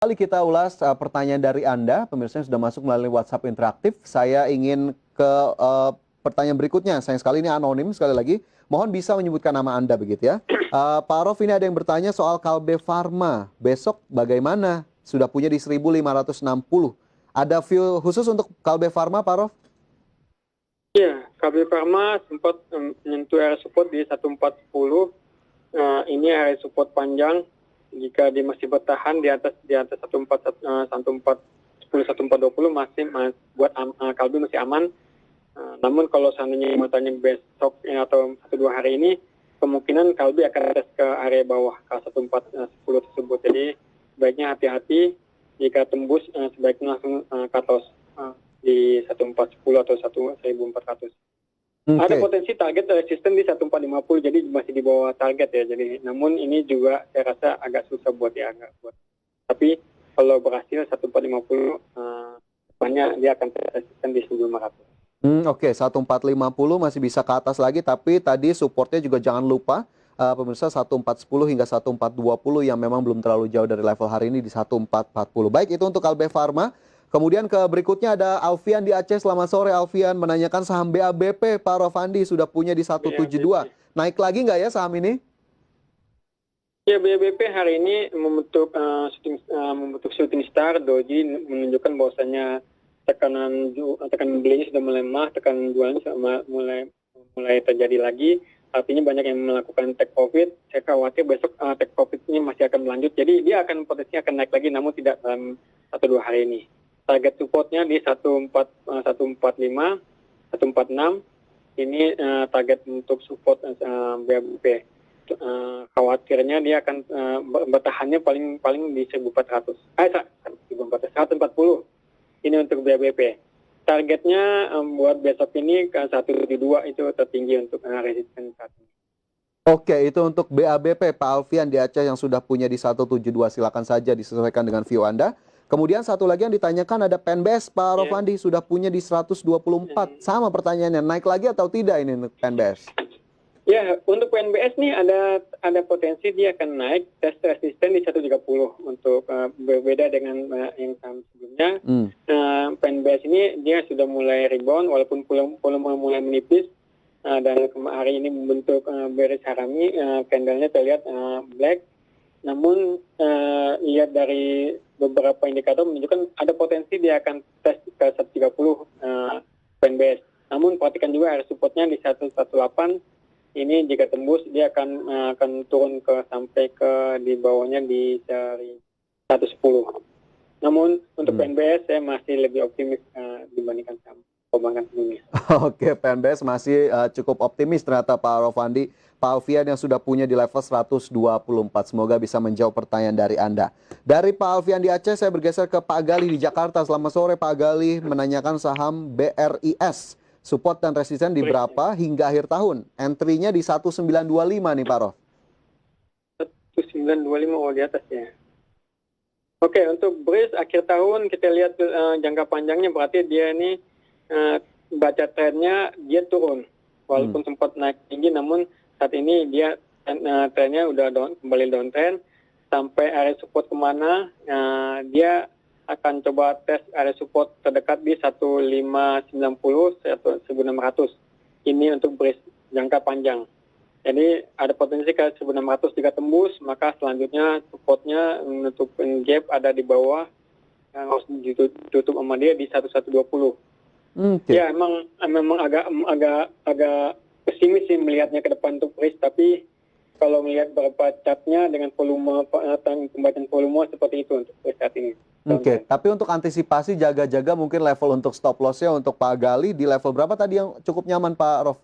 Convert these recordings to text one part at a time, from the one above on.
Kali kita ulas pertanyaan dari Anda, pemirsa yang sudah masuk melalui WhatsApp interaktif. Saya ingin ke pertanyaan berikutnya. Sayang sekali ini anonim sekali lagi. Mohon bisa menyebutkan nama Anda begitu ya. Pak Rof, ini ada yang bertanya soal Kalbe Farma. Besok bagaimana? Sudah punya di 1560. Ada view khusus untuk Kalbe Farma, Pak Rof? Ya, KB Pharma sempat menyentuh area support di 1410. Ini area support panjang. Jika dia masih bertahan di atas 1410 1420 masih buat Kalbi masih aman. Namun kalau seandainya mau tanya besok atau 1-2 hari ini, kemungkinan Kalbi akan tes ke area bawah ke 1410 tersebut. Jadi baiknya hati-hati, jika tembus sebaiknya langsung cut loss di 1410 atau 1400. Ada potensi target resisten di 1450, jadi masih di bawah target ya. Jadi namun ini juga saya rasa agak susah buat. Tapi kalau berhasil 1450 depannya dia akan resisten di 1500. Oke, 1450 masih bisa ke atas lagi, tapi tadi supportnya juga jangan lupa pemirsa 1410 hingga 1420 yang memang belum terlalu jauh dari level hari ini di 1440. Baik, itu untuk Kalbe Farma. Kemudian ke berikutnya ada Alfian di Aceh. Selamat sore Alfian, menanyakan saham BABP Pak Rofandi sudah punya di 172. Naik lagi nggak ya saham ini? Ya, BABP hari ini membentuk shooting star doji, menunjukkan bahwasanya tekanan belinya sudah melemah, tekanan jualnya sudah mulai terjadi lagi. Artinya banyak yang melakukan take profit. Saya khawatir besok take profitnya masih akan melanjut. Jadi dia akan potensinya akan naik lagi, namun tidak dalam 1-2 hari ini. Target supportnya di 145, 146. Ini target untuk support BABP. Khawatirnya dia akan bertahannya paling di 1400. 140. Ini untuk BABP. Targetnya buat besok ini ke 172 itu tertinggi untuk resisten saat ini. Oke, itu untuk BABP Pak Alfian di Aceh yang sudah punya di 172. Silakan saja disesuaikan dengan view Anda. Kemudian satu lagi yang ditanyakan ada PNBS Pak Rofandi sudah punya di 124. Sama pertanyaannya, naik lagi atau tidak ini untuk PNBS? Ya, untuk PNBS nih ada potensi dia akan naik tes resisten di 130 untuk berbeda dengan yang sebelumnya. PNBS ini dia sudah mulai rebound walaupun volume mulai menipis dan hari ini membentuk bearish harami, candlenya terlihat black. Namun lihat dari beberapa indikator menunjukkan ada potensi dia akan tes ke 130 PNBS. Namun perhatikan juga area supportnya di 118. Ini jika tembus dia akan turun sampai ke di bawahnya di dari 110. Namun untuk PNBS saya masih lebih optimis dibandingkan saham perbankan sebelumnya. Oke, PNBS masih cukup optimis ternyata Pak Rofandi. Pak Alfian yang sudah punya di level 124. Semoga bisa menjawab pertanyaan dari Anda. Dari Pak Alfian di Aceh, saya bergeser ke Pak Gali di Jakarta. Selamat sore Pak Gali, menanyakan saham BRIS. Support dan resisten di berapa hingga akhir tahun? Entry-nya di 1925 nih Pak Rof. 1925 di atas ya. Oke, untuk BRIS akhir tahun kita lihat jangka panjangnya berarti dia ini baca trennya dia turun. Walaupun sempat naik tinggi namun saat ini dia trennya udah kembali downtrend. Sampai area support kemana dia akan coba tes area support terdekat di 1590 atau 1600. Ini untuk BRIS jangka panjang. Jadi ada potensi ke 1600 jika tembus, maka selanjutnya supportnya menutupin gap ada di bawah yang harus ditutup sama dia di 1120. Ya memang agak pesimis sih melihatnya ke depan untuk BRIS, tapi kalau melihat beberapa chartnya dengan volume pembacaan volume seperti itu untuk BRIS saat ini. Oke, tapi untuk antisipasi jaga-jaga mungkin level untuk stop loss-nya untuk Pak Gali di level berapa tadi yang cukup nyaman Pak Rof?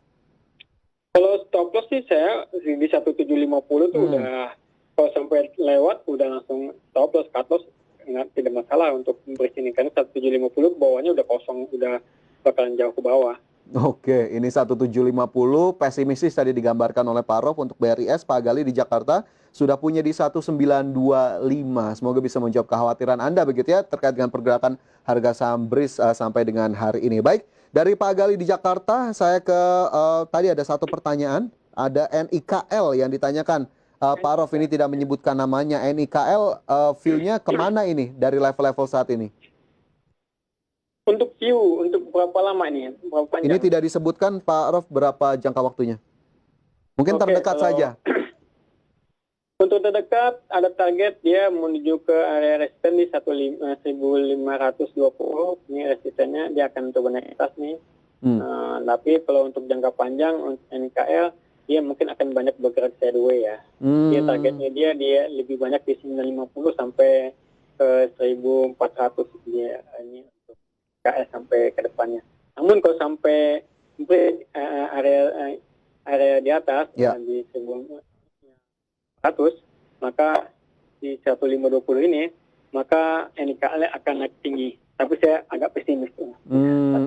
Kalau stop loss sih saya di 1750 tuh udah, kalau sampai lewat udah langsung stop loss, cut loss tidak masalah untuk BRIS ini karena 1750 bawahnya udah kosong, udah bakalan jauh ke bawah. Oke, ini 1750 pesimistis tadi digambarkan oleh Pak Rof untuk BRIS. Pak Gali di Jakarta sudah punya di 1925. Semoga bisa menjawab kekhawatiran Anda begitu ya terkait dengan pergerakan harga saham BRIS sampai dengan hari ini. Baik, dari Pak Gali di Jakarta saya ke tadi ada satu pertanyaan, ada NIKL yang ditanyakan Pak Rof ini tidak menyebutkan namanya. NIKL view-nya kemana ini dari level-level saat ini? Untuk view, untuk berapa lama ini? Berapa Ini panjang? tidak disebutkan Pak Rof berapa jangka waktunya. Mungkin Oke, terdekat kalau saja. untuk terdekat ada target dia menuju ke area resisten di 1520. Ini resistennya dia akan turun naik atas nih. Tapi kalau untuk jangka panjang untuk NKL dia mungkin akan banyak bergerak sideways ya. Dia targetnya dia lebih banyak di 950 sampai ke 1400 dia ini untuk KS sampai ke depannya. Namun kalau sampai area di atas di 1400 maka di 1520 ini maka NIKL akan naik tinggi. Tapi saya agak pesimis.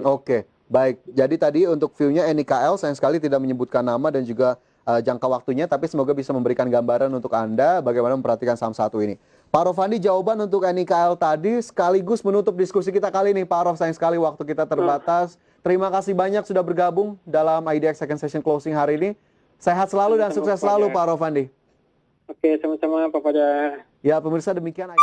Oke. Baik, jadi tadi untuk view-nya NIKL sayang sekali tidak menyebutkan nama dan juga jangka waktunya, tapi semoga bisa memberikan gambaran untuk Anda bagaimana memperhatikan saham satu ini. Pak Rofandi, jawaban untuk NIKL tadi sekaligus menutup diskusi kita kali ini. Pak Rof, sayang sekali waktu kita terbatas. Terima kasih banyak sudah bergabung dalam IDX Second Session Closing hari ini. Sehat selalu dan sukses selalu Pak Rofandi. Oke, sama-sama Pak Fajar. Ya, pemirsa demikian.